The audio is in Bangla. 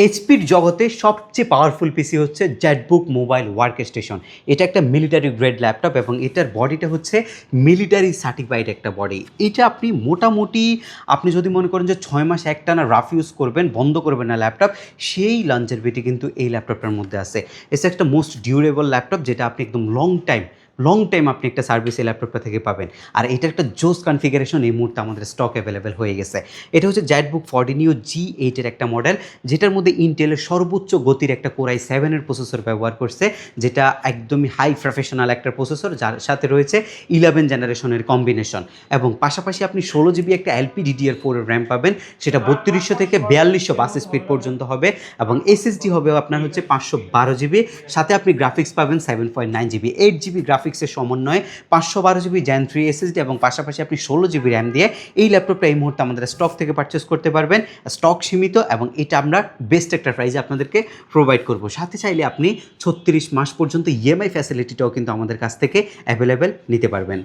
এইচপির জগতে সবচেয়ে পাওয়ারফুল পিসি হচ্ছে জেটবুক মোবাইল ওয়ার্ক স্টেশন। এটা একটা মিলিটারি গ্রেড ল্যাপটপ এবং এটার বডিটা হচ্ছে মিলিটারি সার্টিফাইড একটা বডি। এটা আপনি মোটামুটি আপনি যদি মনে করেন যে 6 মাস একটানা রাফ ইউজ করবেন, বন্ধ করবেন না ল্যাপটপ, সেই লঞ্জেভিটি কিন্তু এই ল্যাপটপটার মধ্যে আছে। এটা একটা মোস্ট ডিউরেবল ল্যাপটপ যেটা আপনি একদম লং টাইম আপনি একটা সার্ভিস এই ল্যাপটপটা থেকে পাবেন। আর এটার একটা জোস কনফিগারেশন এই মুহূর্তে আমাদের স্টক অ্যাভেলেবেল হয়ে গেছে। এটা হচ্ছে জেটবুক 14 নিও G8 এর একটা মডেল, যেটার মধ্যে ইন্টেলের সর্বোচ্চ গতির একটা কোর i7 এর প্রসেসর ব্যবহার করছে, যেটা একদমই হাই প্রফেশনাল একটা প্রসেসর, যার সাথে রয়েছে 11 জেনারেশনের কম্বিনেশন। এবং পাশাপাশি আপনি 16 জিবি একটা LPDDR4 এর র্যাম পাবেন, সেটা 3200 থেকে 4200 বাস স্পিড পর্যন্ত হবে। এবং এসএসডি হবে আপনার হচ্ছে 512 জিবি, সাথে আপনি গ্রাফিক্স পাবেন 7.9 জিবি, 8 জিবি গ্রাফিক্সের সমন্বয়ে 512 জিবি Gen 3 এসএসডি এবং পাশাপাশি আপনি 16 জিবি র্যাম দিয়ে এই ল্যাপটপটা এই মুহূর্তে আমাদের স্টক থেকে পারচেস করতে পারবেন। স্টক সীমিত এবং এটা আমরা বেস্ট একটা প্রাইসে আপনাদেরকে প্রোভাইড করব। সাথে চাইলে আপনি 36 মাস পর্যন্ত ইএমআই ফ্যাসিলিটিটাও কিন্তু আমাদের কাছ থেকে অ্যাভেলেবেল নিতে পারবেন।